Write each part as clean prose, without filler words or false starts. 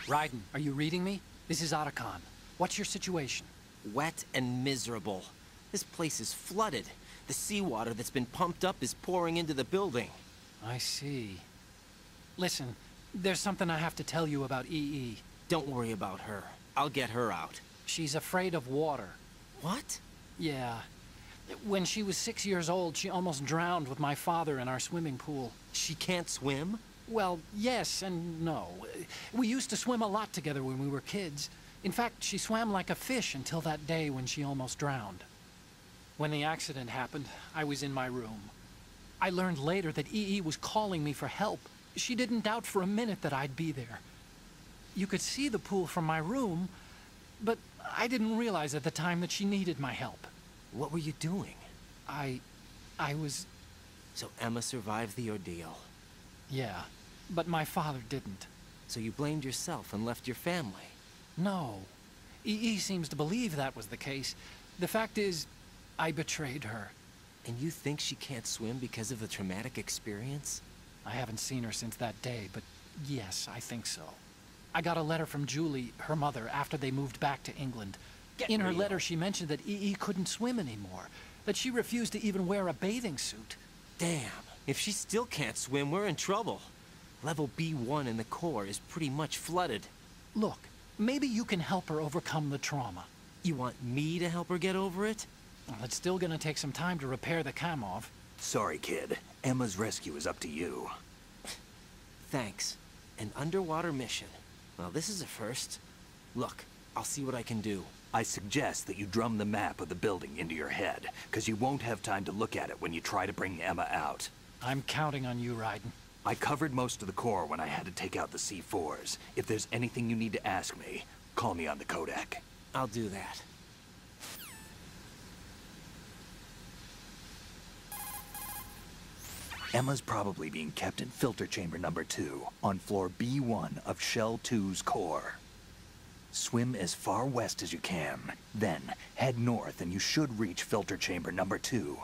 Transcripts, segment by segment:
Raiden, are you reading me? This is Otacon. What's your situation? Wet and miserable. This place is flooded. The seawater that's been pumped up is pouring into the building. I see. Listen, there's something I have to tell you about EE. Don't worry about her. I'll get her out. She's afraid of water. What? Yeah. When she was 6 years old, she almost drowned with my father in our swimming pool. She can't swim? Well, yes and no. We used to swim a lot together when we were kids. In fact, she swam like a fish until that day when she almost drowned. When the accident happened, I was in my room. I learned later that EE was calling me for help. She didn't doubt for a minute that I'd be there. You could see the pool from my room, but I didn't realize at the time that she needed my help. What were you doing? I was... So Emma survived the ordeal. Yeah, but my father didn't. So you blamed yourself and left your family? No. EE seems to believe that was the case. The fact is, I betrayed her. And you think she can't swim because of the traumatic experience? I haven't seen her since that day, but yes, I think so. I got a letter from Julie, her mother, after they moved back to England. In her letter, she mentioned that EE couldn't swim anymore, that she refused to even wear a bathing suit. Damn. If she still can't swim, we're in trouble. Level B1 in the core is pretty much flooded. Look, maybe you can help her overcome the trauma. You want me to help her get over it? Well, it's still gonna take some time to repair the Kamov. Sorry, kid. Emma's rescue is up to you. Thanks. An underwater mission. Well, this is a first. Look, I'll see what I can do. I suggest that you drum the map of the building into your head, because you won't have time to look at it when you try to bring Emma out. I'm counting on you, Raiden. I covered most of the core when I had to take out the C4s. If there's anything you need to ask me, call me on the codec. I'll do that. Emma's probably being kept in filter chamber number 2, on floor B1 of Shell 2's core. Swim as far west as you can, then head north and you should reach filter chamber number 2.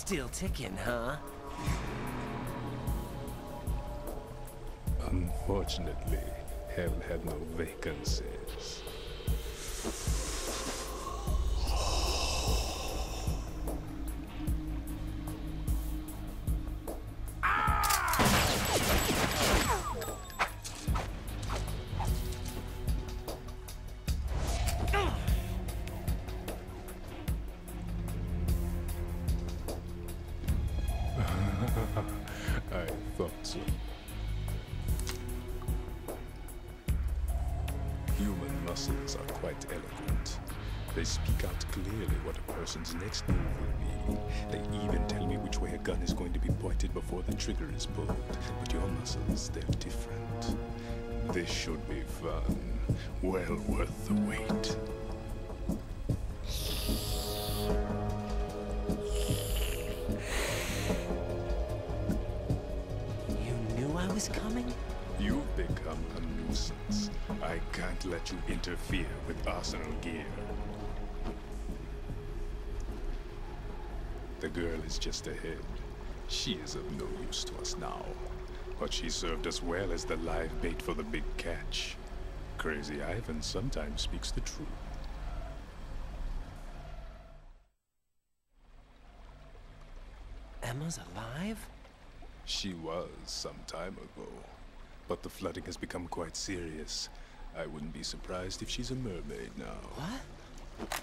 Still ticking, huh? Unfortunately, hell had no vacancies. I thought so. Human muscles are quite eloquent. They speak out clearly what a person's next move will be. They even tell me which way a gun is going to be pointed before the trigger is pulled. But your muscles, they're different. This should be fun. Well worth the wait. You knew I was coming? You've become a nuisance. I can't let you interfere with arsenal gear. The girl is just ahead. She is of no use to us now. But she served us well as the live bait for the big catch. Crazy Ivan sometimes speaks the truth. Emma's alive? She was some time ago. But the flooding has become quite serious. I wouldn't be surprised if she's a mermaid now. What?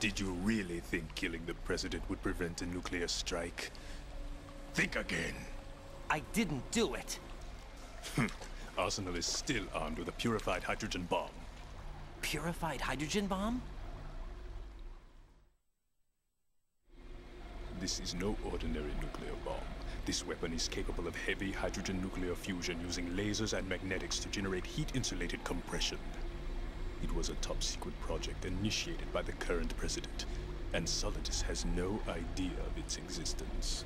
Did you really think killing the president would prevent a nuclear strike? Think again. I didn't do it. Arsenal is still armed with a purified hydrogen bomb. Purified hydrogen bomb? This is no ordinary nuclear bomb. This weapon is capable of heavy hydrogen nuclear fusion using lasers and magnetics to generate heat-insulated compression. It was a top-secret project initiated by the current president, and Solidus has no idea of its existence.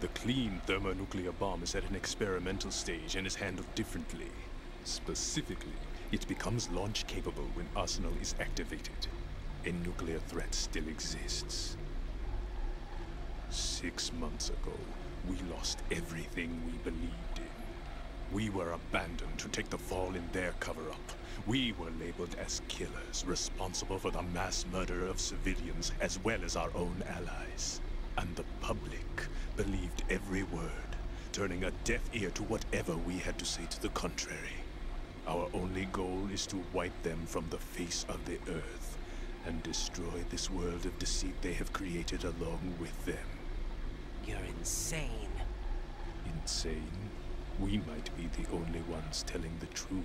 The clean thermonuclear bomb is at an experimental stage and is handled differently. Specifically, it becomes launch-capable when Arsenal is activated. A nuclear threat still exists. 6 months ago, we lost everything we believed in. We were abandoned to take the fall in their cover-up. We were labeled as killers, responsible for the mass murder of civilians as well as our own allies. And the public believed every word, turning a deaf ear to whatever we had to say to the contrary. Our only goal is to wipe them from the face of the earth and destroy this world of deceit they have created along with them. You're insane. Insane? We might be the only ones telling the truth.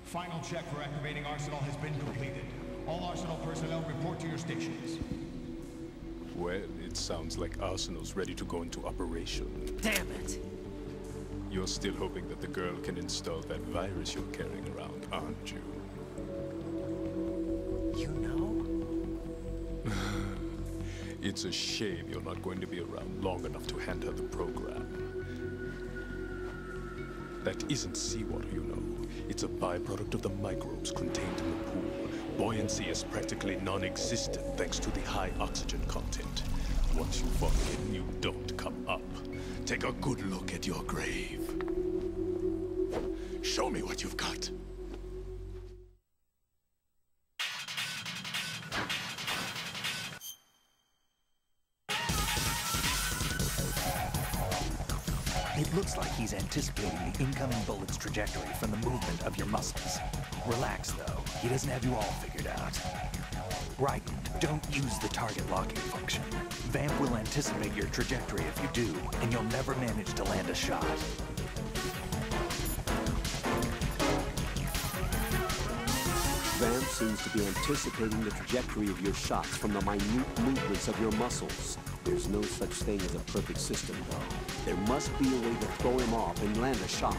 Final check for activating Arsenal has been completed. All Arsenal personnel report to your stations. Well, it sounds like Arsenal's ready to go into operation. Damn it! You're still hoping that the girl can install that virus you're carrying around, aren't you? You know? It's a shame you're not going to be around long enough to hand her the program. That isn't seawater, you know. It's a byproduct of the microbes contained in the pool. Buoyancy is practically non-existent thanks to the high oxygen content. Once you fall in, you don't come up. Take a good look at your grave. Show me what you've got. It looks like he's anticipating the incoming bullet's trajectory from the movement of your muscles. Relax, though. He doesn't have you all figured out. Right, don't use the target locking function. Vamp will anticipate your trajectory if you do, and you'll never manage to land a shot. Vamp seems to be anticipating the trajectory of your shots from the minute movements of your muscles. There's no such thing as a perfect system, though. There must be a way to throw him off and land a shot.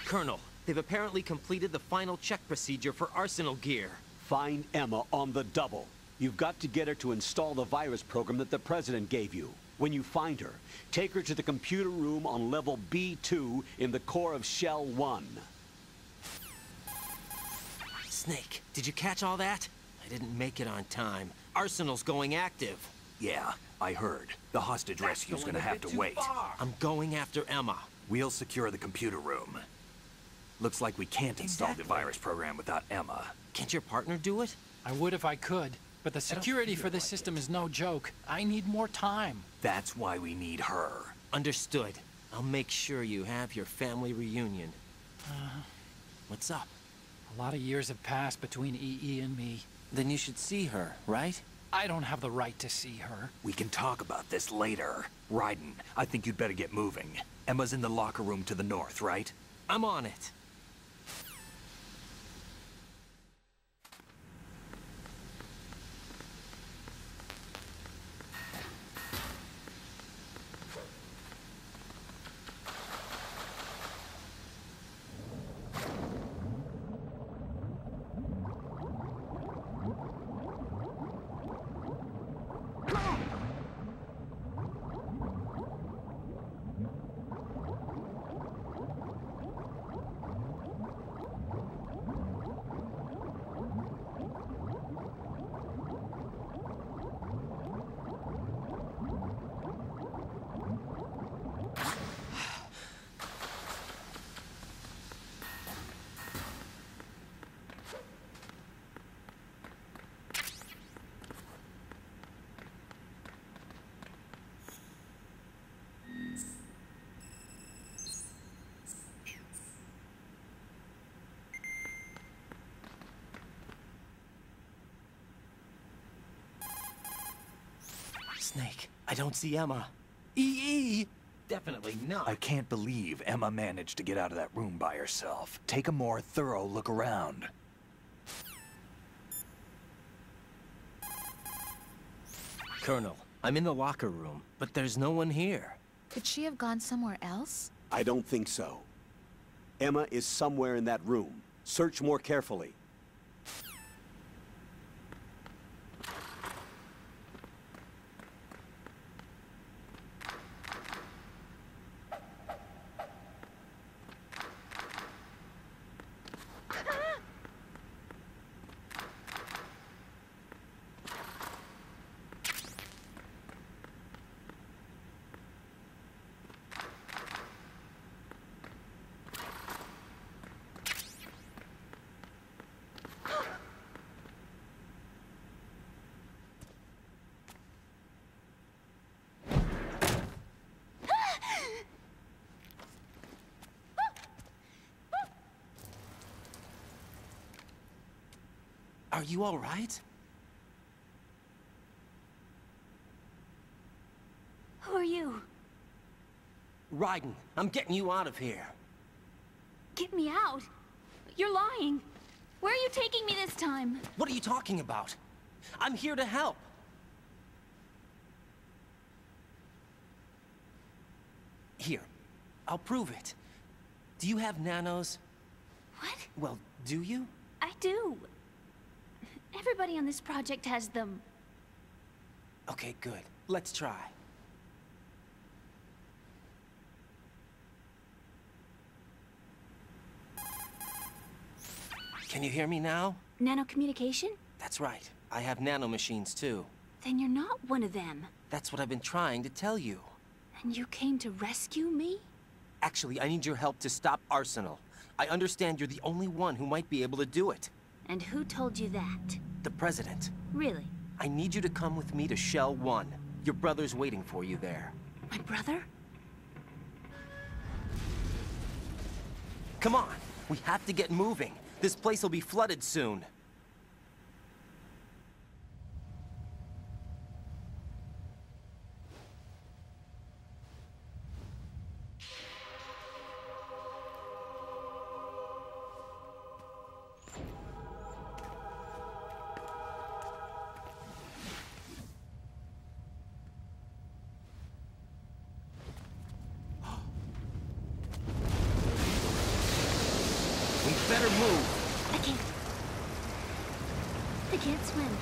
Colonel, they've apparently completed the final check procedure for arsenal gear. Find Emma on the double. You've got to get her to install the virus program that the President gave you. When you find her, take her to the computer room on level B2 in the core of Shell 1. Snake, did you catch all that? I didn't make it on time. Arsenal's going active. Yeah, I heard. The hostage rescue's gonna have to wait. I'm going after Emma. We'll secure the computer room. Looks like we can't install the virus program without Emma. Can't your partner do it? I would if I could, but the security for this system is no joke. I need more time. That's why we need her. Understood. I'll make sure you have your family reunion. What's up? A lot of years have passed between EE and me. Then you should see her, right? I don't have the right to see her. We can talk about this later. Raiden, I think you'd better get moving. Emma's in the locker room to the north, right? I'm on it. Snake, I don't see Emma. EE! Definitely not. I can't believe Emma managed to get out of that room by herself. Take a more thorough look around. Colonel, I'm in the locker room, but there's no one here. Could she have gone somewhere else? I don't think so. Emma is somewhere in that room. Search more carefully. Are you all right? Who are you? Raiden, I'm getting you out of here. Get me out. You're lying. Where are you taking me this time? What are you talking about? I'm here to help. Here, I'll prove it. Do you have nanos? What? Well, do you? I do. Everybody on this project has them. Okay, good. Let's try. Can you hear me now? Nanocommunication? That's right. I have nanomachines too. Then you're not one of them. That's what I've been trying to tell you. And you came to rescue me? Actually, I need your help to stop Arsenal. I understand you're the only one who might be able to do it. And who told you that? The President. Really? I need you to come with me to Shell 1. Your brother's waiting for you there. My brother? Come on! We have to get moving. This place will be flooded soon. better move. I can't. I can't swim.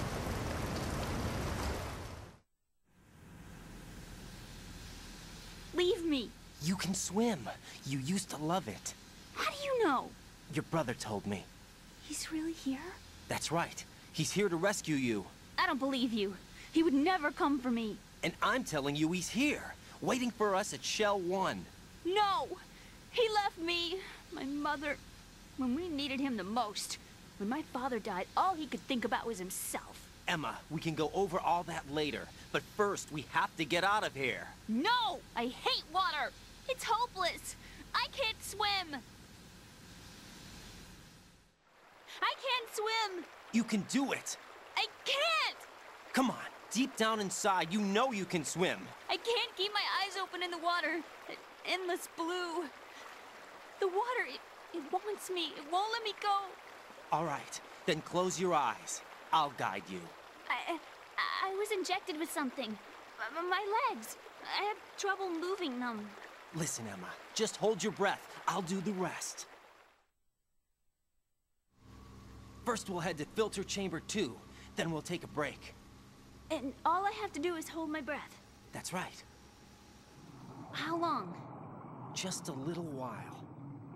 Leave me. You can swim. You used to love it. How do you know? Your brother told me. He's really here? That's right. He's here to rescue you. I don't believe you. He would never come for me. And I'm telling you he's here, waiting for us at Shell 1. No! He left me, my mother, when we needed him the most. When my father died, all he could think about was himself. Emma, we can go over all that later. But first, we have to get out of here. No! I hate water! It's hopeless! I can't swim! I can't swim! You can do it! I can't! Come on, deep down inside, you know you can swim. I can't keep my eyes open in the water. Endless blue. The water, it wants me. It won't let me go. All right, then close your eyes. I'll guide you. I was injected with something. My legs. I have trouble moving them. Listen, Emma, just hold your breath. I'll do the rest. First, we'll head to Filter Chamber 2. Then we'll take a break. And all I have to do is hold my breath. That's right. How long? Just a little while.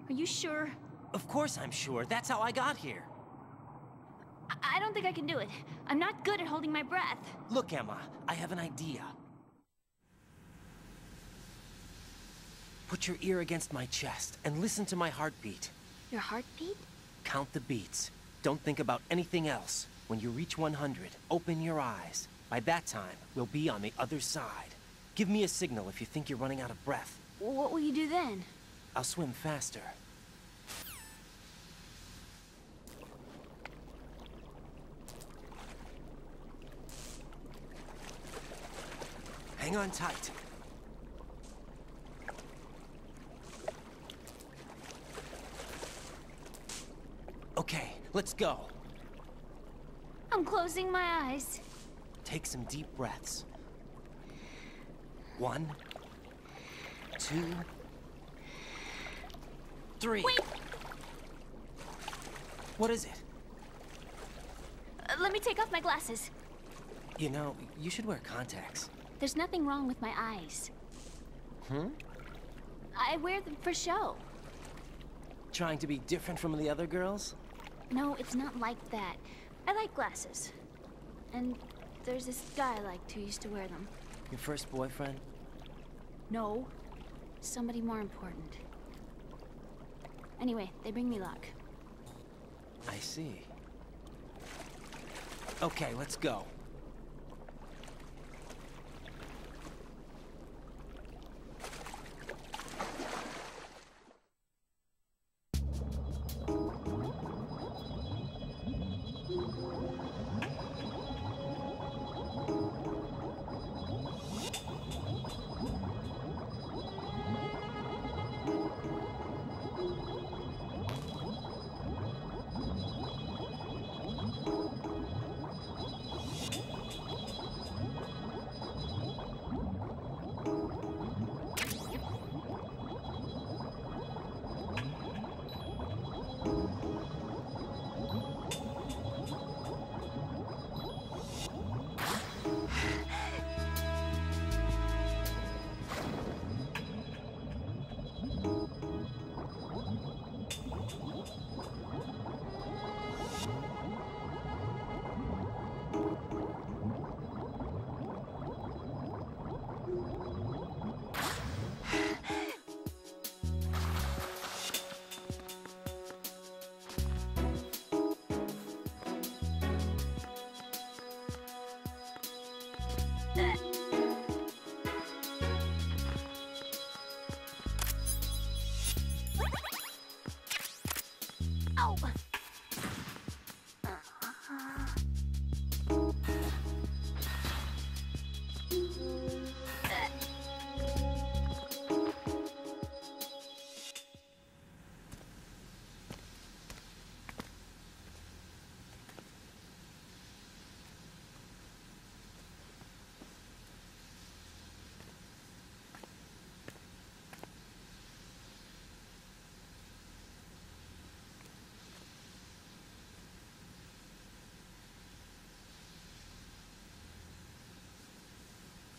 Are you sure? Of course I'm sure. That's how I got here. I don't think I can do it. I'm not good at holding my breath. Look, Emma, I have an idea. Put your ear against my chest and listen to my heartbeat. Your heartbeat? Count the beats. Don't think about anything else. When you reach 100, open your eyes. By that time, we'll be on the other side. Give me a signal if you think you're running out of breath. What will you do then? I'll swim faster. Hang on tight. Okay, let's go. I'm closing my eyes. Take some deep breaths. 1, 2, 3. Wait! What is it? Let me take off my glasses. You know, you should wear contacts. There's nothing wrong with my eyes. I wear them for show. Trying to be different from the other girls? No, it's not like that. I like glasses. And there's this guy I liked who used to wear them. Your first boyfriend? No. Somebody more important. Anyway, they bring me luck. I see. Okay, let's go.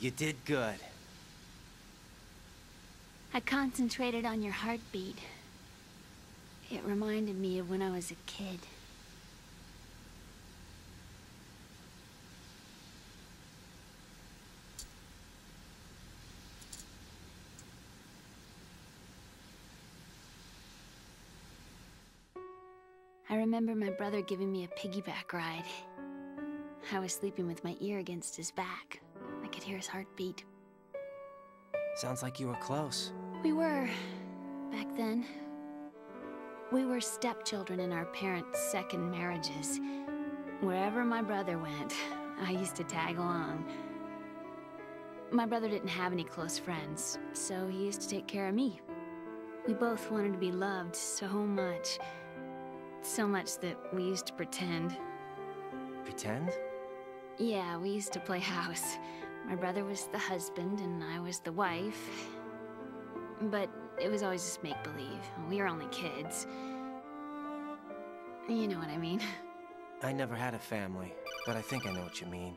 You did good. I concentrated on your heartbeat. It reminded me of when I was a kid. I remember my brother giving me a piggyback ride. I was sleeping with my ear against his back. I could hear his heartbeat. Sounds like you were close. We were, back then. We were stepchildren in our parents' second marriages. Wherever my brother went, I used to tag along. My brother didn't have any close friends, so he used to take care of me. We both wanted to be loved so much. So much that we used to pretend. Pretend? Yeah, we used to play house. My brother was the husband and I was the wife. But it was always just make-believe. We were only kids. You know what I mean. I never had a family, but I think I know what you mean.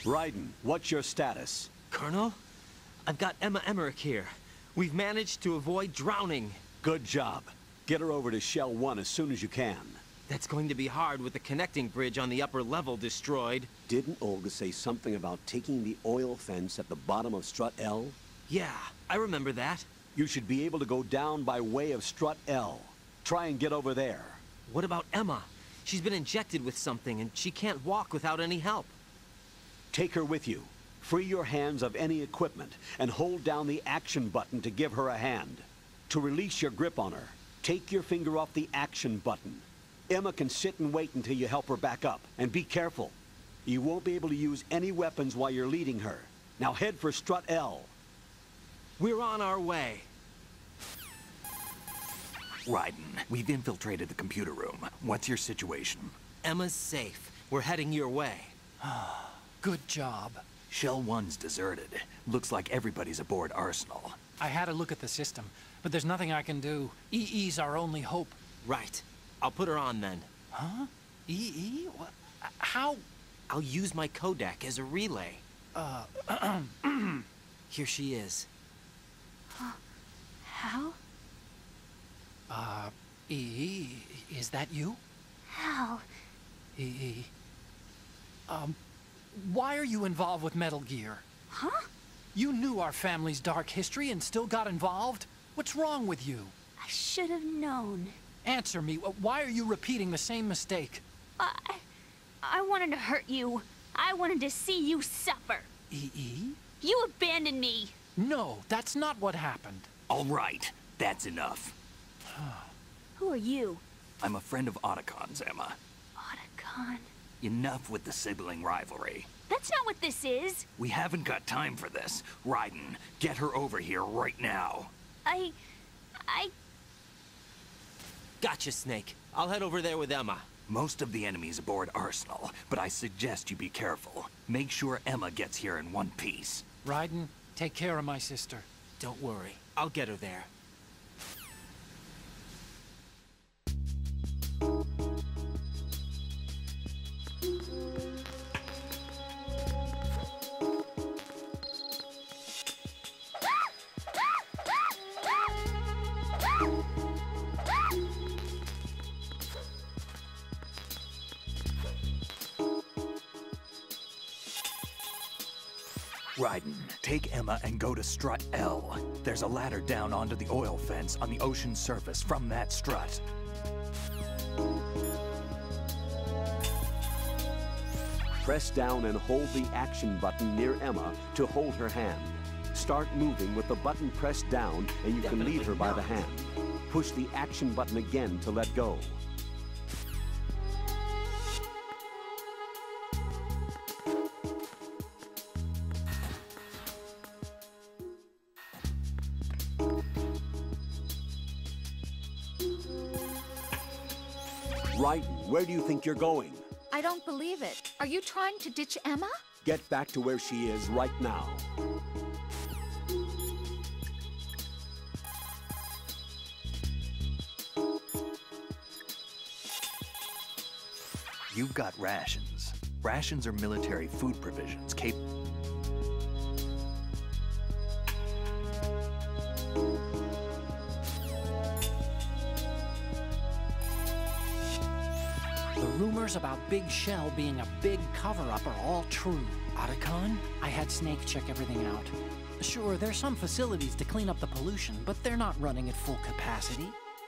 Raiden, what's your status? Colonel? I've got Emma Emmerich here. We've managed to avoid drowning. Good job. Get her over to Shell 1 as soon as you can. That's going to be hard with the connecting bridge on the upper level destroyed. Didn't Olga say something about taking the oil fence at the bottom of Strut L? Yeah, I remember that. You should be able to go down by way of Strut L. Try and get over there. What about Emma? She's been injected with something and she can't walk without any help. Take her with you. Free your hands of any equipment and hold down the action button to give her a hand. To release your grip on her, take your finger off the action button. Emma can sit and wait until you help her back up. And be careful. You won't be able to use any weapons while you're leading her. Now head for Strut L. We're on our way. Raiden, we've infiltrated the computer room. What's your situation? Emma's safe. We're heading your way. Good job. Shell 1's deserted. Looks like everybody's aboard Arsenal. I had a look at the system, but there's nothing I can do. EE's our only hope. Right. I'll put her on then. Huh? EE? What? How? I'll use my Kodak as a relay. Here she is. How? EE, is that you? How? EE. Why are you involved with Metal Gear? Huh? You knew our family's dark history and still got involved? What's wrong with you? I should have known. Answer me. Why are you repeating the same mistake? I wanted to hurt you. I wanted to see you suffer. EE? You abandoned me. No, that's not what happened. All right, that's enough. Who are you? I'm a friend of Otacon's, Emma. Otacon. Enough with the sibling rivalry. That's not what this is. We haven't got time for this. Raiden, get her over here right now. I... Gotcha, Snake. I'll head over there with Emma. Most of the enemy's aboard Arsenal, but I suggest you be careful. Make sure Emma gets here in one piece. Raiden, take care of my sister. Don't worry. I'll get her there. Raiden, take Emma and go to Strut L. There's a ladder down onto the oil fence on the ocean surface from that strut. Press down and hold the action button near Emma to hold her hand. Start moving with the button pressed down and you can lead her by the hand. Push the action button again to let go. Raiden, where do you think you're going? I don't believe it. Are you trying to ditch Emma? Get back to where she is right now. You've got rations. Rations are military food provisions capable. The rumors about Big Shell being a big cover-up are all true. Otacon? I had Snake check everything out. Sure, there's some facilities to clean up the pollution, but they're not running at full capacity.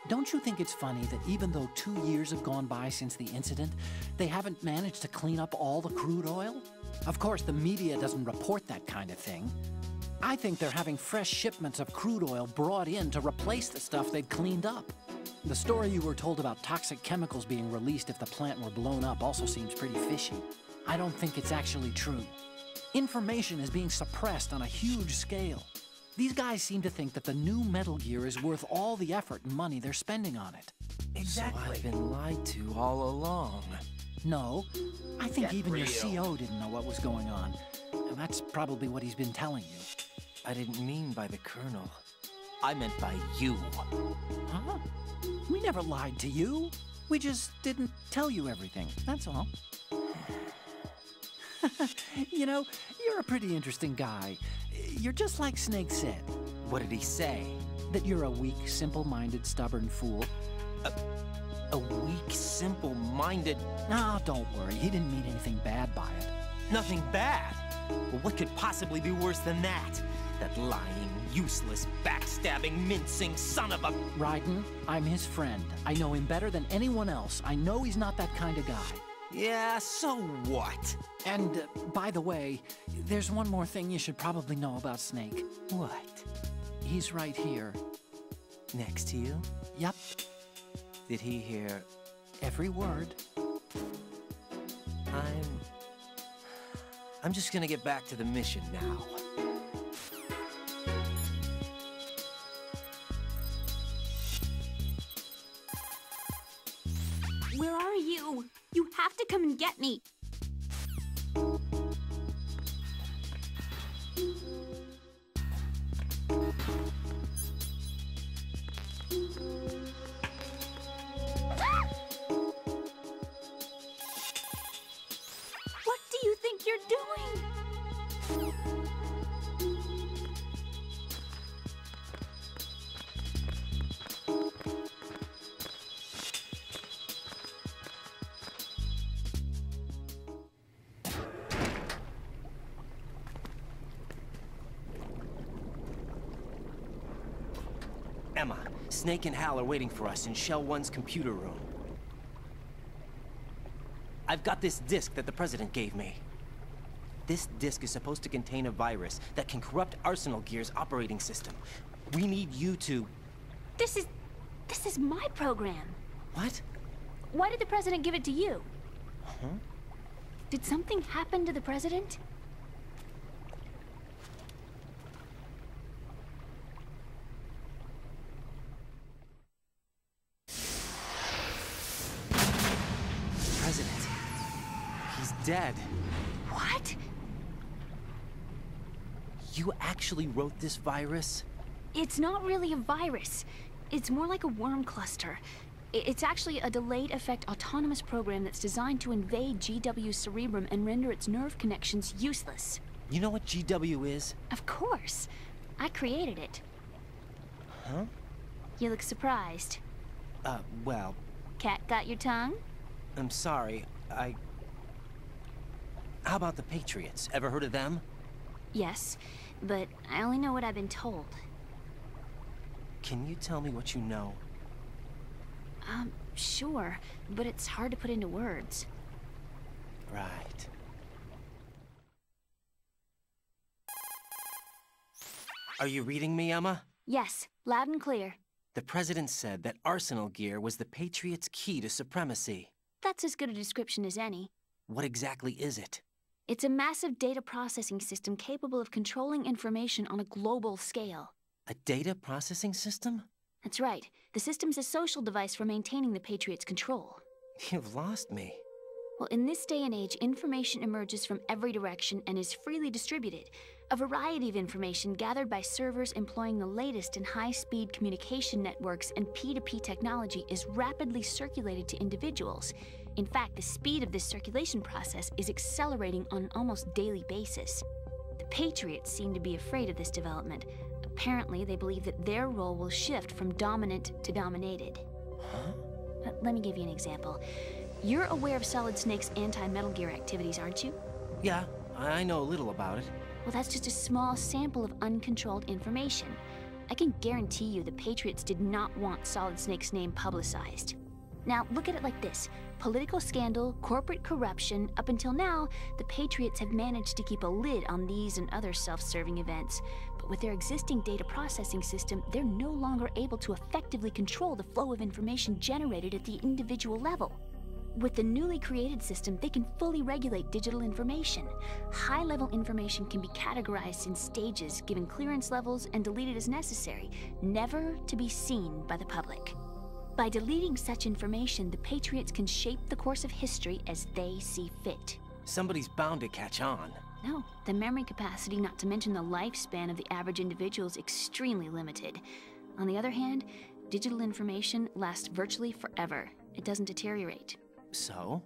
Don't you think it's funny that even though 2 years have gone by since the incident, they haven't managed to clean up all the crude oil? Of course, the media doesn't report that kind of thing. I think they're having fresh shipments of crude oil brought in to replace the stuff they've cleaned up. The story you were told about toxic chemicals being released if the plant were blown up also seems pretty fishy. I don't think it's actually true. Information is being suppressed on a huge scale. These guys seem to think that the new Metal Gear is worth all the effort and money they're spending on it. Exactly. So I've been lied to all along. No, I think even your CO didn't know what was going on. And that's probably what he's been telling you. I didn't mean by the Colonel. I meant by you. Huh? We never lied to you. We just didn't tell you everything, that's all. You know, you're a pretty interesting guy. You're just like Snake said. What did he say? That you're a weak, simple-minded, stubborn fool. A weak, simple-minded... No, don't worry. He didn't mean anything bad by it. Nothing bad? Well, what could possibly be worse than that? That lying, useless, backstabbing, mincing son of a... Raiden, I'm his friend. I know him better than anyone else. I know he's not that kind of guy. Yeah, so what? And, by the way, there's one more thing you should probably know about Snake. What? He's right here. Next to you? Yep. Did he hear... every word? I'm just gonna get back to the mission now. Where are you? You have to come and get me. What do you think you're doing? Emma, Snake and Hal are waiting for us in Shell 1's computer room. I've got this disk that the President gave me. This disk is supposed to contain a virus that can corrupt Arsenal Gear's operating system. We need you to... This is my program. What? Why did the President give it to you? Huh? Did something happen to the President? President. He's dead. What? You actually wrote this virus? It's not really a virus. It's more like a worm cluster. It's actually a delayed effect autonomous program that's designed to invade GW's cerebrum and render its nerve connections useless. You know what GW is? Of course. I created it. Huh? You look surprised. Well... Cat got your tongue? I'm sorry, How about the Patriots? Ever heard of them? Yes, but I only know what I've been told. Can you tell me what you know? Sure, but it's hard to put into words. Right. Are you reading me, Emma? Yes, loud and clear. The President said that Arsenal Gear was the Patriots' key to supremacy. That's as good a description as any. What exactly is it? It's a massive data processing system capable of controlling information on a global scale. A data processing system? That's right. The system's a social device for maintaining the Patriots' control. You've lost me. Well, in this day and age, information emerges from every direction and is freely distributed. A variety of information gathered by servers employing the latest in high-speed communication networks and P2P technology is rapidly circulated to individuals. In fact, the speed of this circulation process is accelerating on an almost daily basis. The Patriots seem to be afraid of this development. Apparently, they believe that their role will shift from dominant to dominated. Huh? Let me give you an example. You're aware of Solid Snake's anti-Metal Gear activities, aren't you? Yeah, I know a little about it. Well, that's just a small sample of uncontrolled information. I can guarantee you the Patriots did not want Solid Snake's name publicized. Now, look at it like this. Political scandal, corporate corruption, up until now, the Patriots have managed to keep a lid on these and other self-serving events. But with their existing data processing system, they're no longer able to effectively control the flow of information generated at the individual level. With the newly created system, they can fully regulate digital information. High-level information can be categorized in stages, given clearance levels, and deleted as necessary, never to be seen by the public. By deleting such information, the Patriots can shape the course of history as they see fit. Somebody's bound to catch on. No, the memory capacity, not to mention the lifespan of the average individual, is extremely limited. On the other hand, digital information lasts virtually forever. It doesn't deteriorate. So?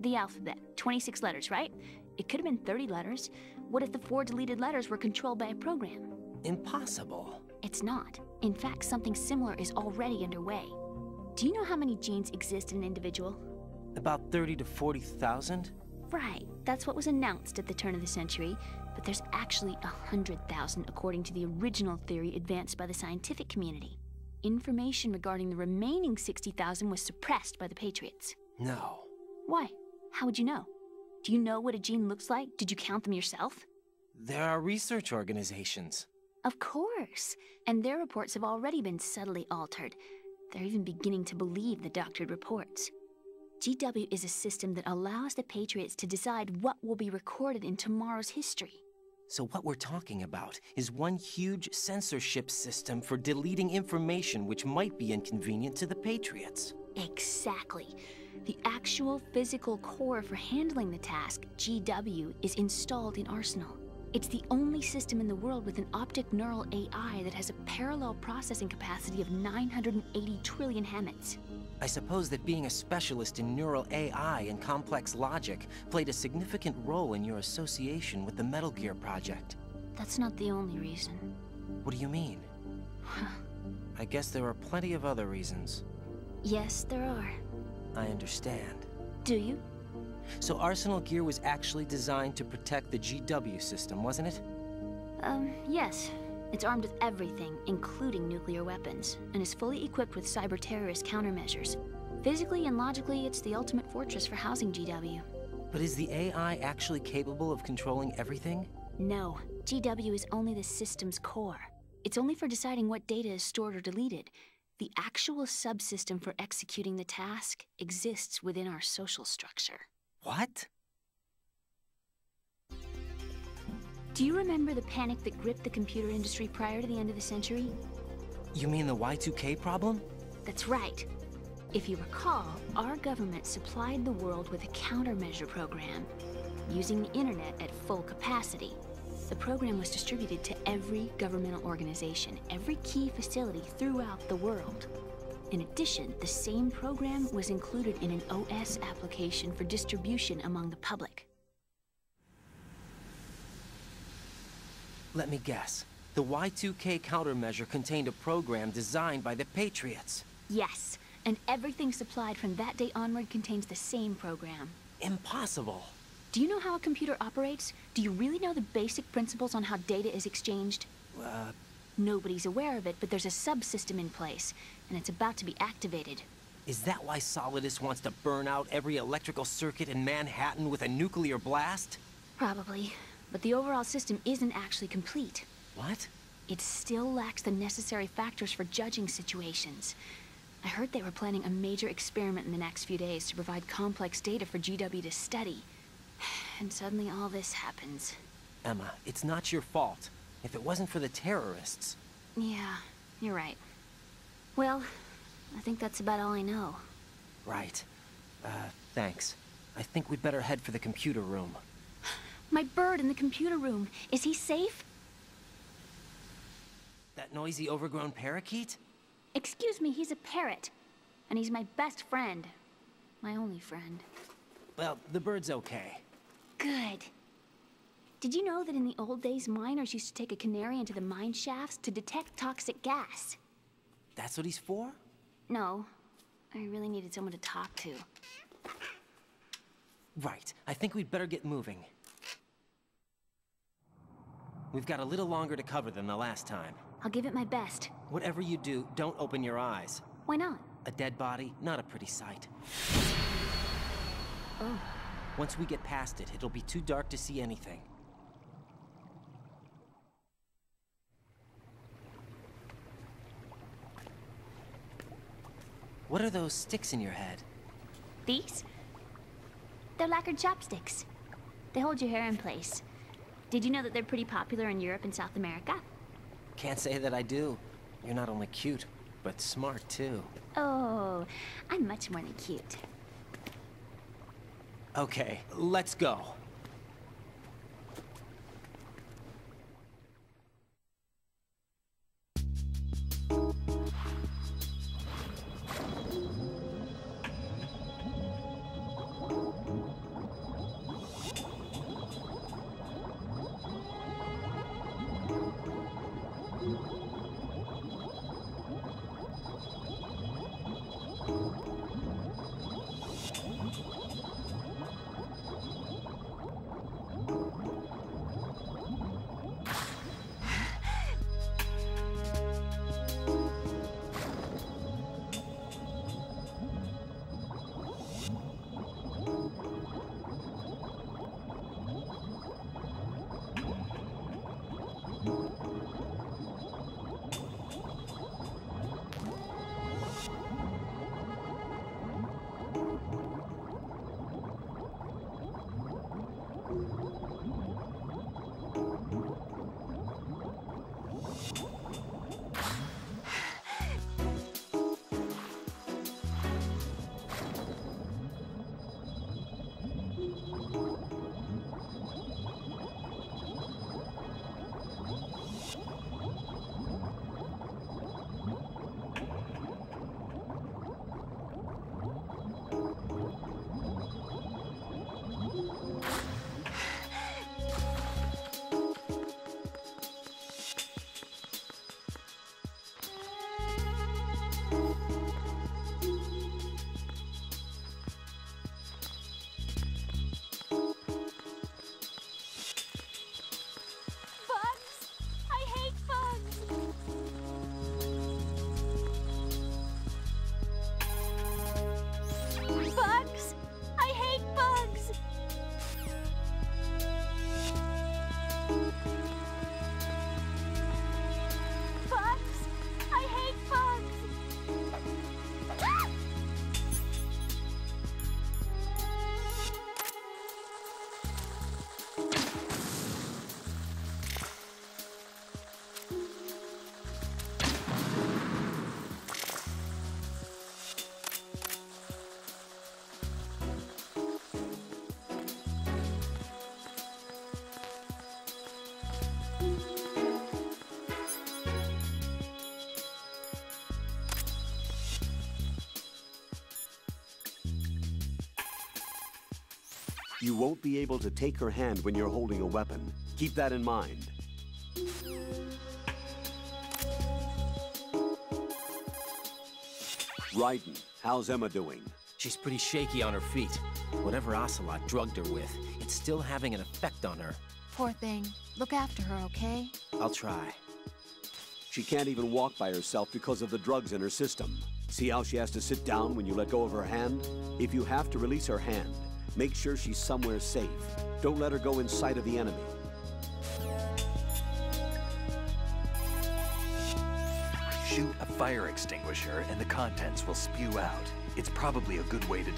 The alphabet, 26 letters, right? It could have been 30 letters. What if the 4 deleted letters were controlled by a program? Impossible. It's not. In fact, something similar is already underway. Do you know how many genes exist in an individual? About 30 to 40,000? Right, that's what was announced at the turn of the century, but there's actually 100,000 according to the original theory advanced by the scientific community. Information regarding the remaining 60,000 was suppressed by the Patriots. No. Why? How would you know? Do you know what a gene looks like? Did you count them yourself? There are research organizations. Of course, and their reports have already been subtly altered. They're even beginning to believe the doctored reports. GW is a system that allows the Patriots to decide what will be recorded in tomorrow's history. So what we're talking about is one huge censorship system for deleting information which might be inconvenient to the Patriots. Exactly. The actual physical core for handling the task, GW, is installed in Arsenal. It's the only system in the world with an optic neural AI that has a parallel processing capacity of 980 trillion Hammets. I suppose that being a specialist in neural AI and complex logic played a significant role in your association with the Metal Gear project. That's not the only reason. What do you mean? I guess there are plenty of other reasons. Yes, there are. I understand. Do you? So Arsenal Gear was actually designed to protect the GW system, wasn't it? Yes. It's armed with everything, including nuclear weapons, and is fully equipped with cyber-terrorist countermeasures. Physically and logically, it's the ultimate fortress for housing GW. But is the AI actually capable of controlling everything? No. GW is only the system's core. It's only for deciding what data is stored or deleted. The actual subsystem for executing the task exists within our social structure. What? Do you remember the panic that gripped the computer industry prior to the end of the century? You mean the Y2K problem? That's right. If you recall, our government supplied the world with a countermeasure program, using the internet at full capacity. The program was distributed to every governmental organization, every key facility throughout the world. In addition, the same program was included in an OS application for distribution among the public. Let me guess. The Y2K countermeasure contained a program designed by the Patriots. Yes, and everything supplied from that day onward contains the same program. Impossible. Do you know how a computer operates? Do you really know the basic principles on how data is exchanged? Nobody's aware of it, but there's a subsystem in place, and it's about to be activated. Is that why Solidus wants to burn out every electrical circuit in Manhattan with a nuclear blast? Probably, but the overall system isn't actually complete. What? It still lacks the necessary factors for judging situations. I heard they were planning a major experiment in the next few days to provide complex data for GW to study. And suddenly all this happens. Emma, it's not your fault. If it wasn't for the terrorists... Yeah, you're right. Well, I think that's about all I know. Right. Thanks. I think we'd better head for the computer room. My bird in the computer room. Is he safe? That noisy, overgrown parakeet? Excuse me, he's a parrot. And he's my best friend. My only friend. Well, the bird's okay. Good. Did you know that in the old days, miners used to take a canary into the mine shafts to detect toxic gas? That's what he's for? No. I really needed someone to talk to. Right. I think we'd better get moving. We've got a little longer to cover than the last time. I'll give it my best. Whatever you do, don't open your eyes. Why not? A dead body, not a pretty sight. Oh. Once we get past it, it'll be too dark to see anything. What are those sticks in your head? These? They're lacquered chopsticks. They hold your hair in place. Did you know that they're pretty popular in Europe and South America? Can't say that I do. You're not only cute, but smart too. Oh, I'm much more than cute. Okay, let's go. You won't be able to take her hand when you're holding a weapon. Keep that in mind. Raiden, how's Emma doing? She's pretty shaky on her feet. Whatever Ocelot drugged her with, it's still having an effect on her. Poor thing. Look after her, okay? I'll try. She can't even walk by herself because of the drugs in her system. See how she has to sit down when you let go of her hand? If you have to release her hand, make sure she's somewhere safe. Don't let her go in sight of the enemy. Shoot a fire extinguisher and the contents will spew out. It's probably a good way to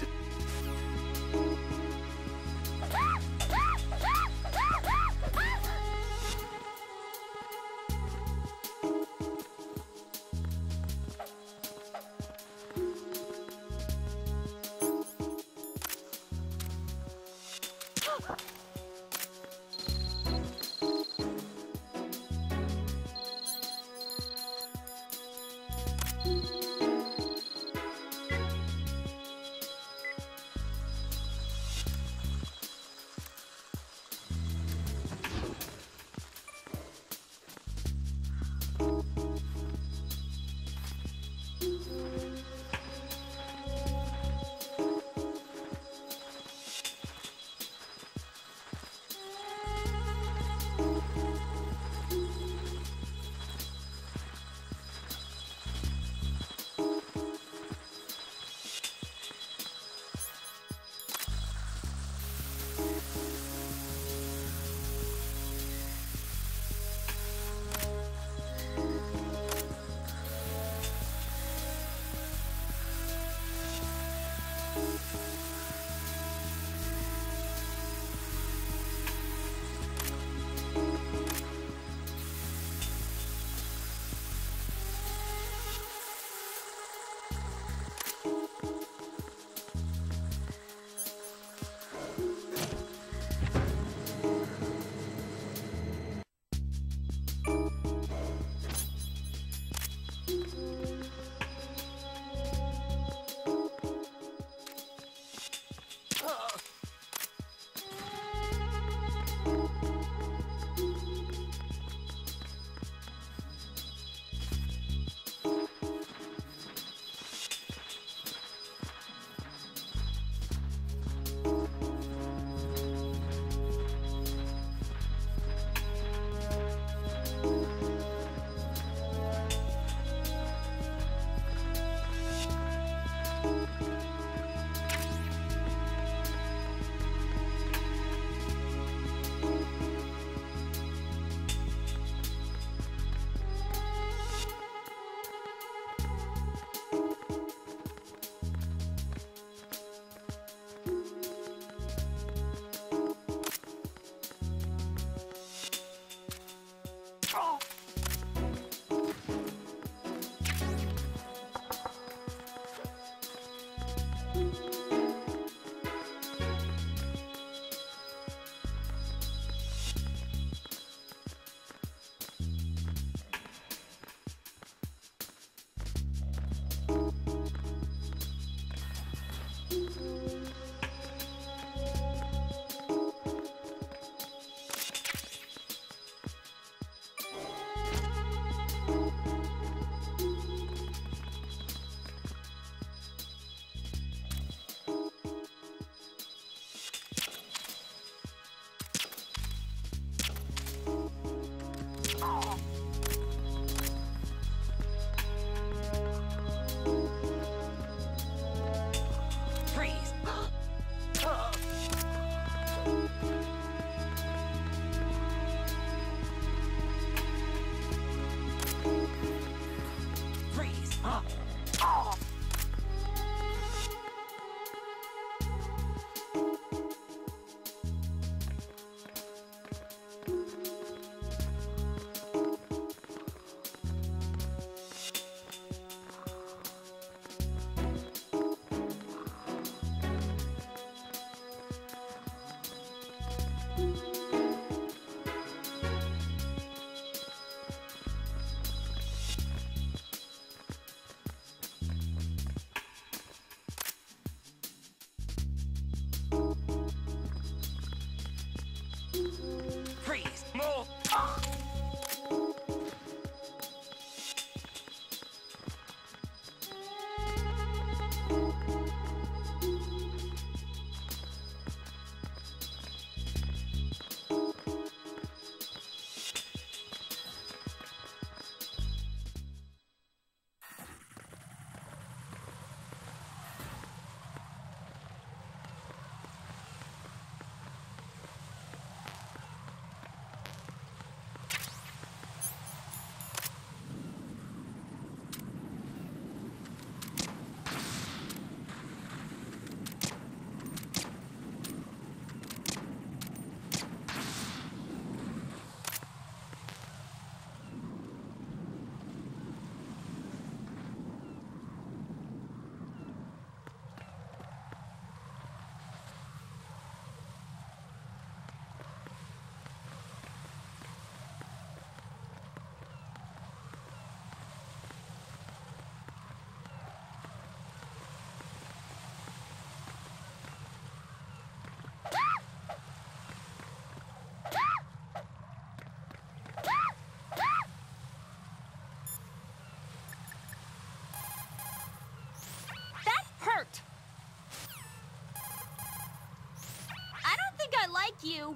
You.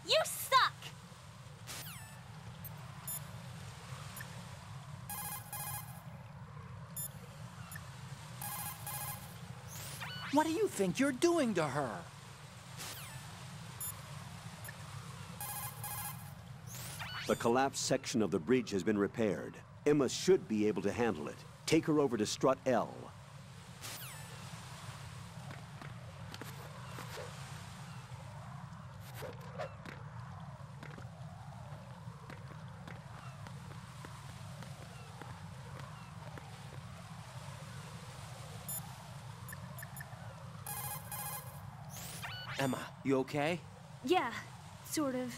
You suck! What do you think you're doing to her? The collapsed section of the bridge has been repaired. Emma should be able to handle it. Take her over to Strut L. Emma, you okay? Yeah, sort of.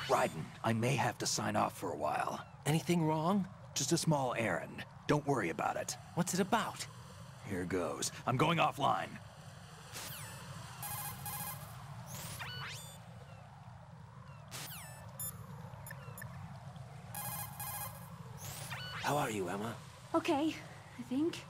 Raiden, I may have to sign off for a while. Anything wrong? Just a small errand. Don't worry about it. What's it about? Here goes. I'm going offline. How are you, Emma? Okay, I think.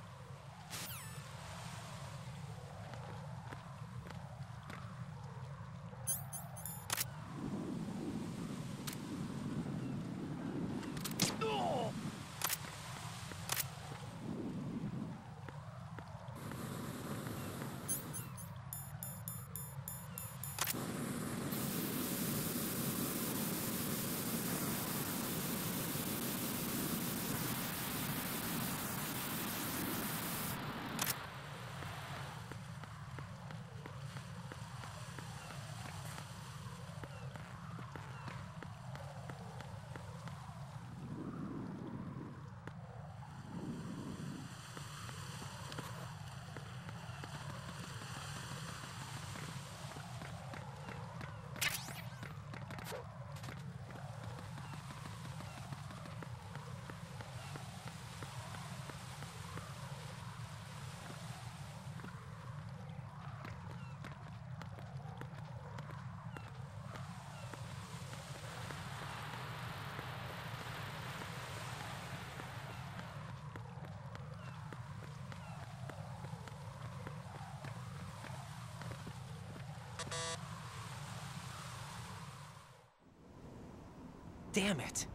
Damn it.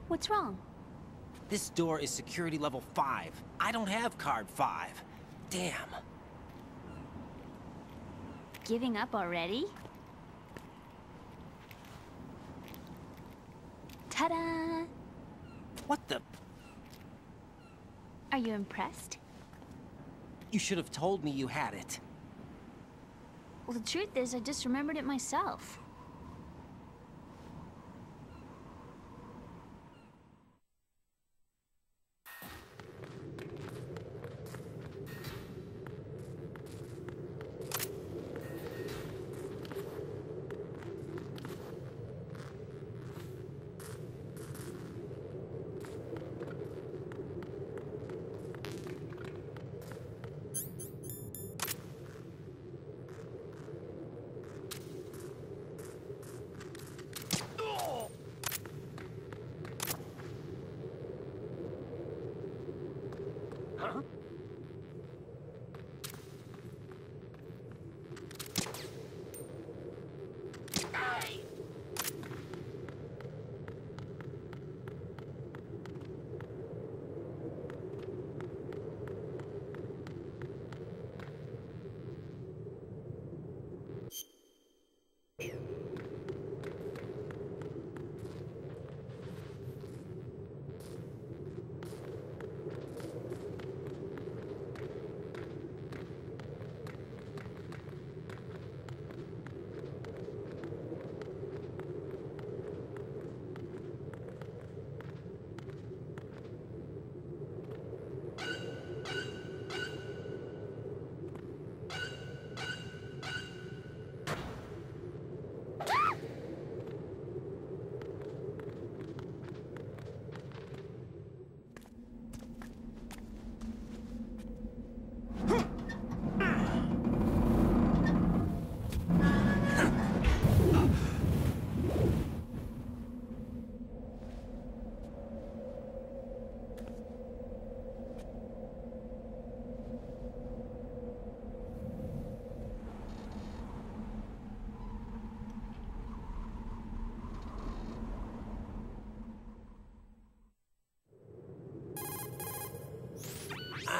What's wrong? This door is security level 5. I don't have card 5. Damn. Giving up already? Ta-da! What the? Are you impressed? You should have told me you had it. Well, the truth is, I just remembered it myself. Huh?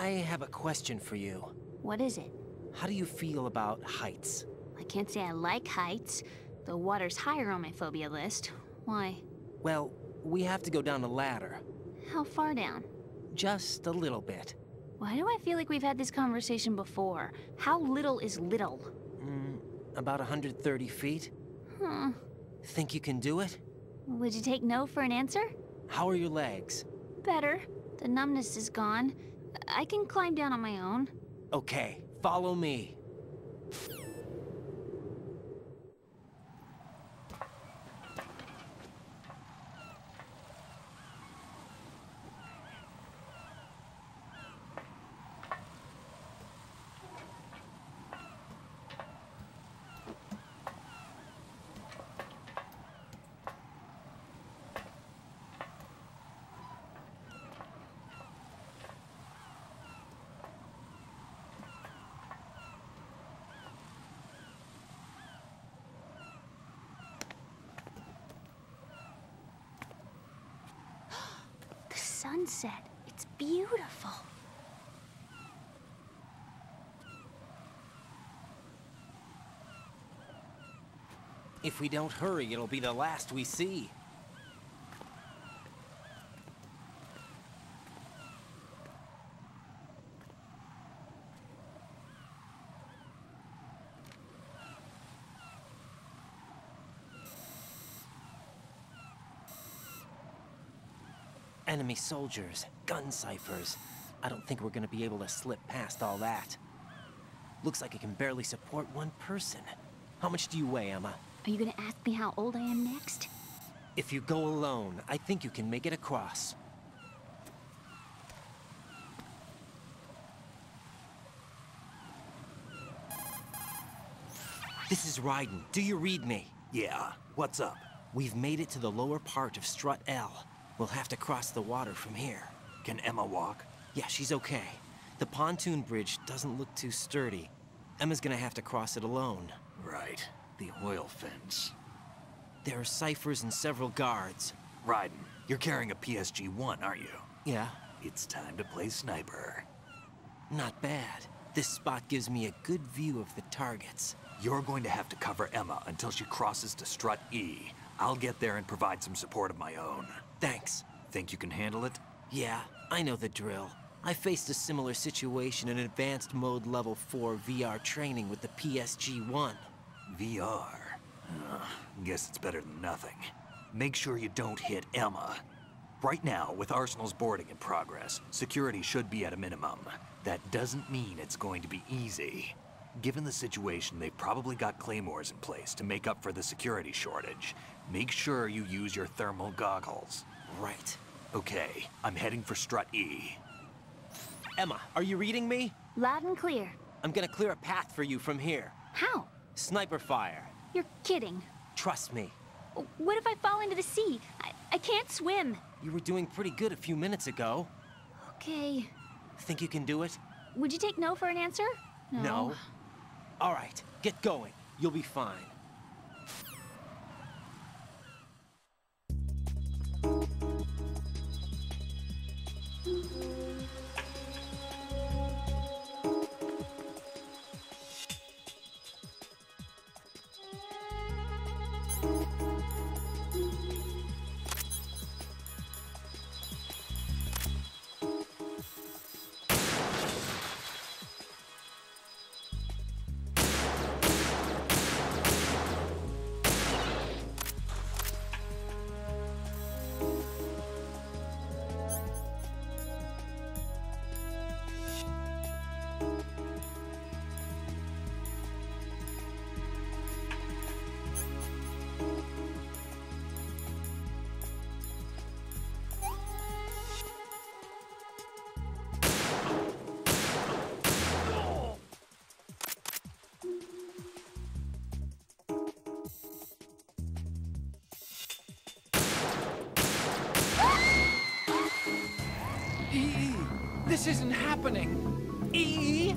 I have a question for you. What is it? How do you feel about heights? I can't say I like heights. The water's higher on my phobia list. Why? Well, we have to go down a ladder. How far down? Just a little bit. Why do I feel like we've had this conversation before? How little is little? About 130 feet. Huh. Think you can do it? Would you take no for an answer? How are your legs? Better. The numbness is gone. I can climb down on my own. Okay, follow me. Sunset. It's beautiful. If we don't hurry, it'll be the last we see. Enemy soldiers, gun ciphers. I don't think we're gonna be able to slip past all that. Looks like it can barely support one person. How much do you weigh, Emma? Are you gonna ask me how old I am next? If you go alone, I think you can make it across. This is Raiden. Do you read me? Yeah, what's up? We've made it to the lower part of Strut L. We'll have to cross the water from here. Can Emma walk? Yeah, she's okay. The pontoon bridge doesn't look too sturdy. Emma's gonna have to cross it alone. Right, the oil fence. There are ciphers and several guards. Raiden, you're carrying a PSG-1, aren't you? Yeah, It's time to play sniper. not bad. This spot gives me a good view of the targets. You're going to have to cover Emma until she crosses to Strut E. I'll get there and provide some support of my own. Thanks. Think you can handle it? Yeah, I know the drill. I faced a similar situation in advanced mode level 4 VR training with the PSG-1. VR? Guess it's better than nothing. Make sure you don't hit Emma. Right now, with Arsenal's boarding in progress, security should be at a minimum. That doesn't mean it's going to be easy. Given the situation, they've probably got claymores in place to make up for the security shortage. Make sure you use your thermal goggles. Right. Okay, I'm heading for Strut E. Emma, are you reading me? Loud and clear. I'm gonna clear a path for you from here. How? Sniper fire. You're kidding. Trust me. What if I fall into the sea? I can't swim. You were doing pretty good a few minutes ago. Okay. Think you can do it? Would you take no for an answer? No. All right, get going. You'll be fine. This isn't happening. E!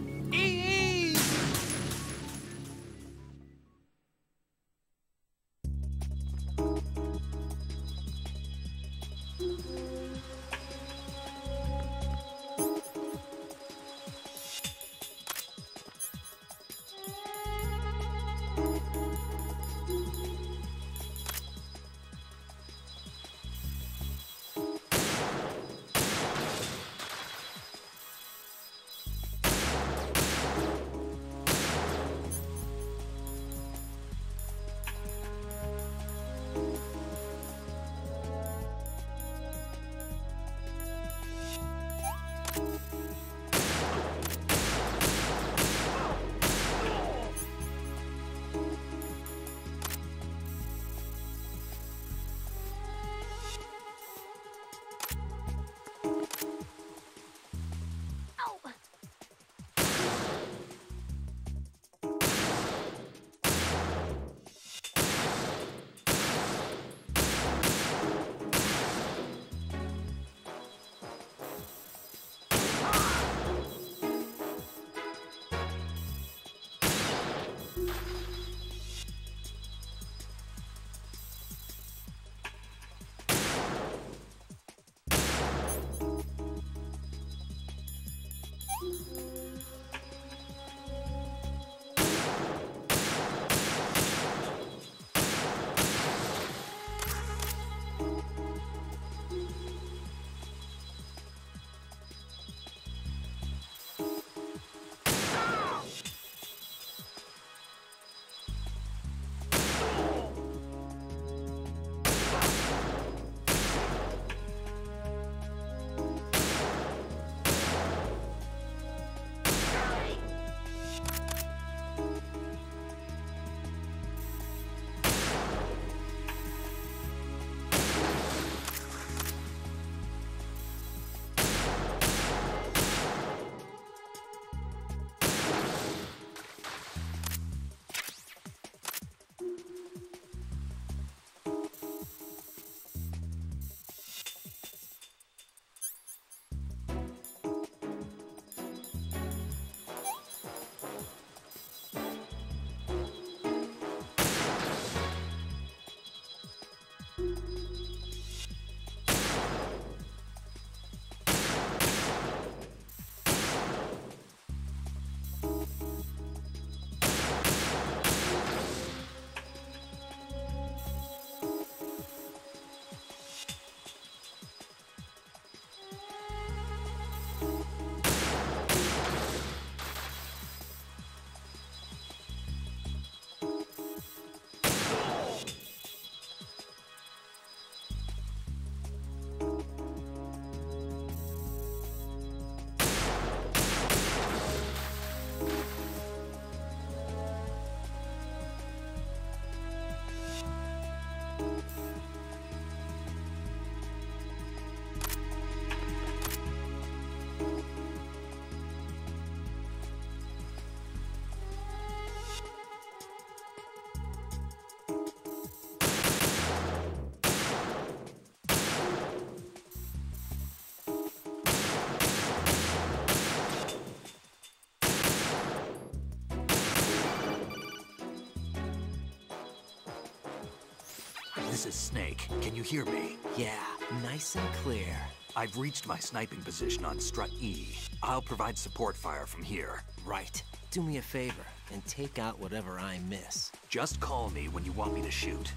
This is Snake. Can you hear me? Yeah, nice and clear. I've reached my sniping position on Strut E. I'll provide support fire from here. Right. Do me a favor and take out whatever I miss. Just call me when you want me to shoot.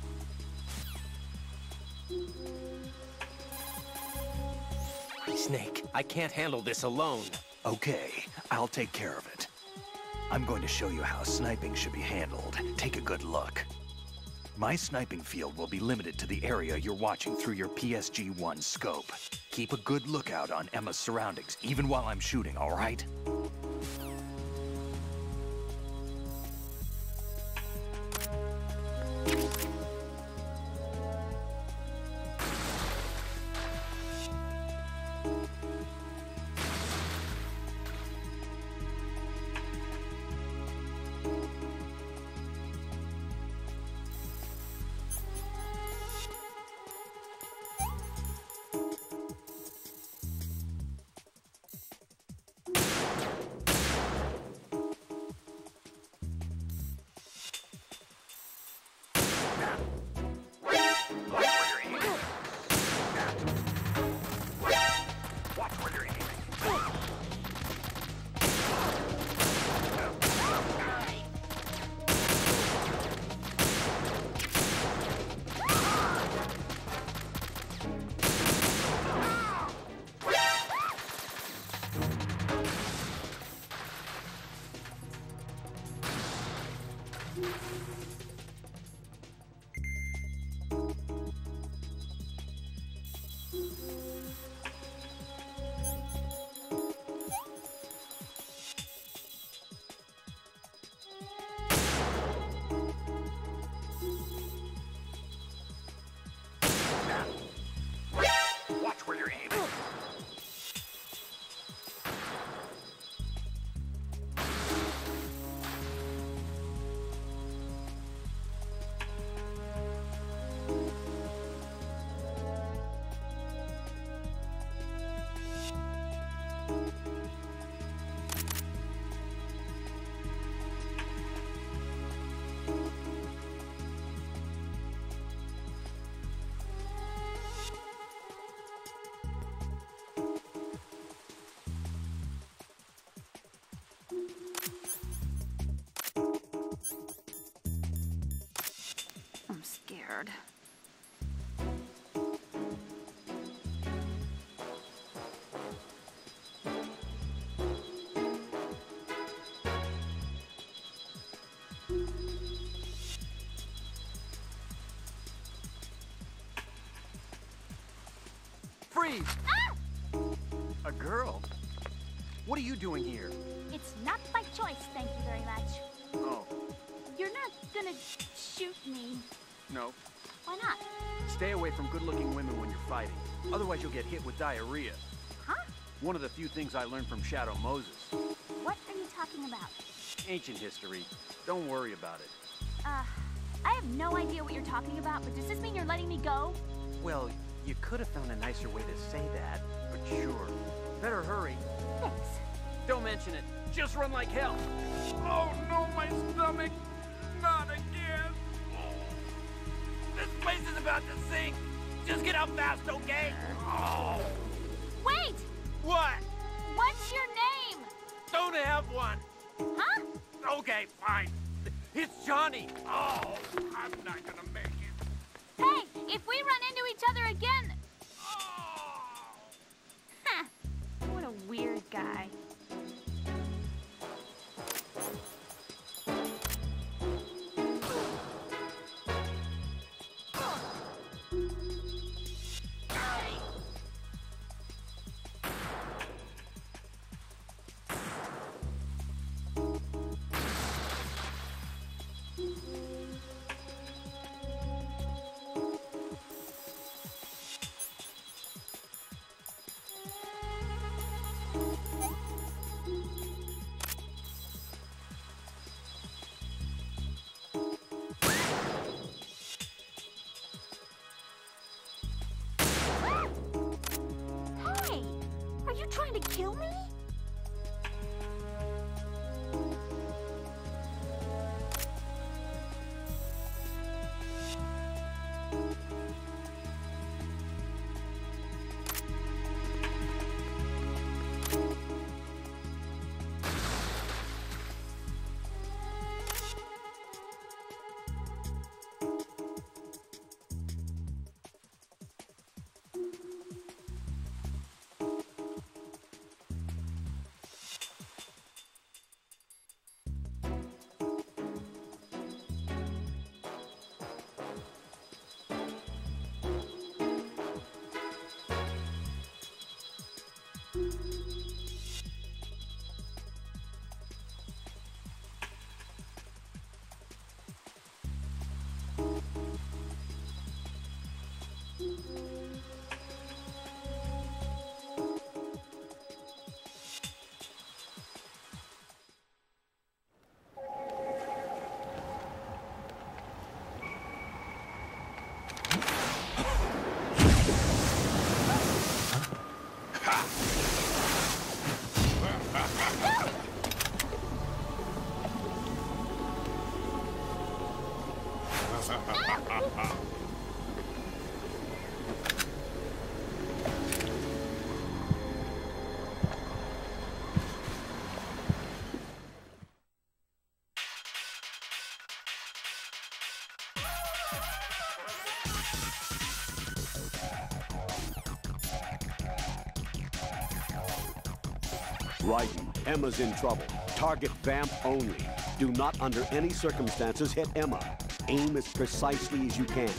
Snake, I can't handle this alone. Okay, I'll take care of it. I'm going to show you how sniping should be handled. Take a good look. My sniping field will be limited to the area you're watching through your PSG-1 scope. Keep a good lookout on Emma's surroundings, even while I'm shooting, all right? I'm scared. Freeze! Ah! A girl? What are you doing here? It's not by choice, thank you very much. Oh, You're not gonna shoot me. no. Why not? Stay away from good-looking women when you're fighting. Otherwise, you'll get hit with diarrhea. Huh? One of the few things I learned from Shadow Moses. What are you talking about? Ancient history. Don't worry about it. I have no idea what you're talking about, but does this mean you're letting me go? Well, you could have found a nicer way to say that, but sure. Better hurry. Thanks. Don't mention it. Just run like hell. Oh, no, my stomach. Not again. This place is about to sink. Just get out fast, okay? Oh. Wait! What? What's your name? Don't have one. Huh? Okay, fine. It's Johnny. Oh, I'm not gonna make it. Hey, if we run into each other again... Oh. Huh. What a weird guy. Trying to kill me? Raiden, Emma's in trouble. Target Vamp only. Do not under any circumstances hit Emma. Aim as precisely as you can.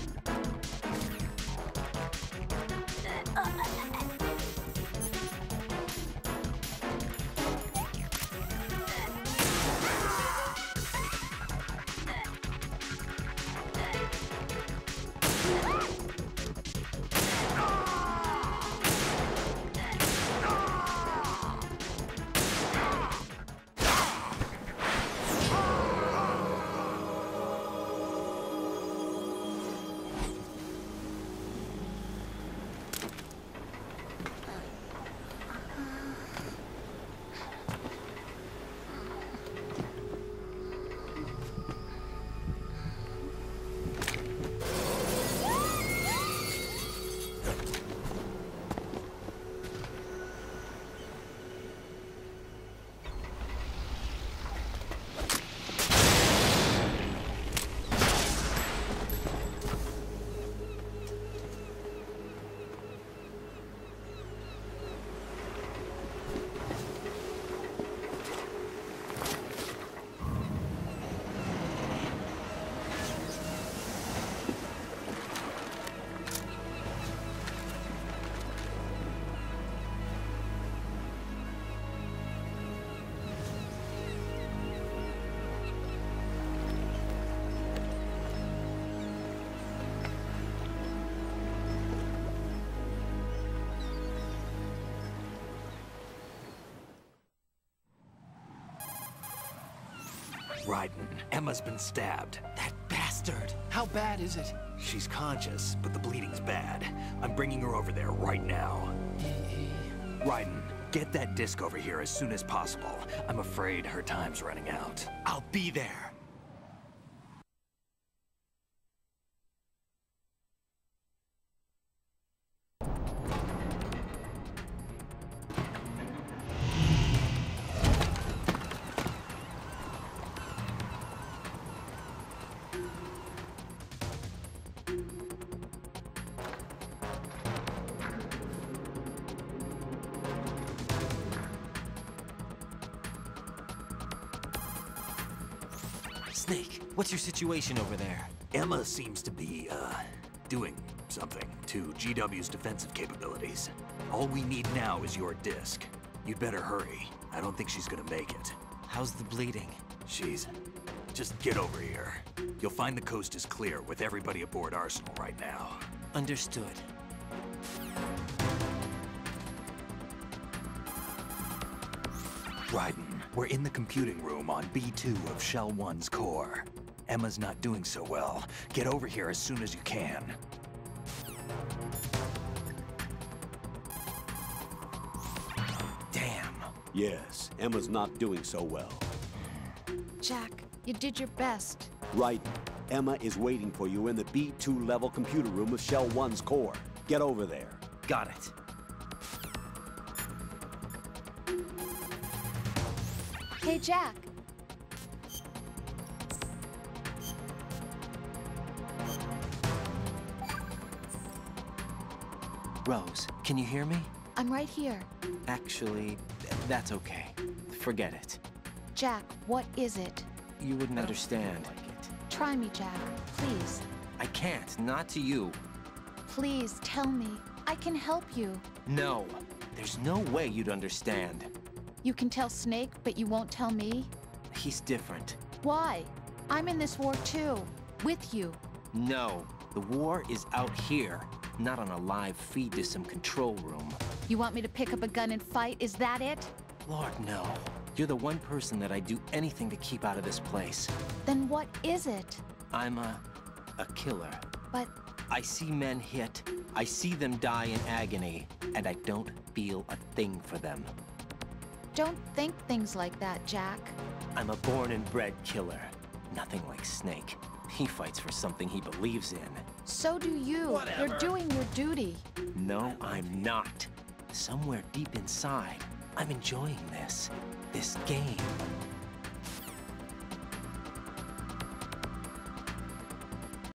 Raiden, Emma's been stabbed. That bastard! How bad is it? She's conscious, but the bleeding's bad. I'm bringing her over there right now. Raiden, get that disc over here as soon as possible. I'm afraid her time's running out. I'll be there. Snake, what's your situation over there? Emma seems to be, doing something to GW's defensive capabilities. All we need now is your disc. You'd better hurry. I don't think she's gonna make it. How's the bleeding? Just get over here. You'll find the coast is clear with everybody aboard Arsenal right now. Understood. Raiden, we're in the computing room on B2 of Shell 1's core. Emma's not doing so well. Get over here as soon as you can. Damn. Yes, Emma's not doing so well. Jack, you did your best. Raiden, Emma is waiting for you in the B2 level computer room of Shell 1's core. Get over there. Got it. Hey, Jack. Rose, can you hear me? I'm right here. Actually, that's okay. Forget it. Jack, what is it? You wouldn't understand. Try me, Jack. Please. I can't, not to you. Please, tell me. I can help you. No. There's no way you'd understand. You can tell Snake, but you won't tell me? He's different. Why? I'm in this war too. With you. No, the war is out here, not on a live feed to some control room. You want me to pick up a gun and fight? Is that it? Lord, no. You're the one person that I'd do anything to keep out of this place. Then what is it? I'm a killer. But I see men hit, I see them die in agony, and I don't feel a thing for them. don't think things like that, Jack. I'm a born and bred killer. Nothing like Snake. He fights for something he believes in. So do you. Whatever. You're doing your duty. No, I'm not. Somewhere deep inside, I'm enjoying this game.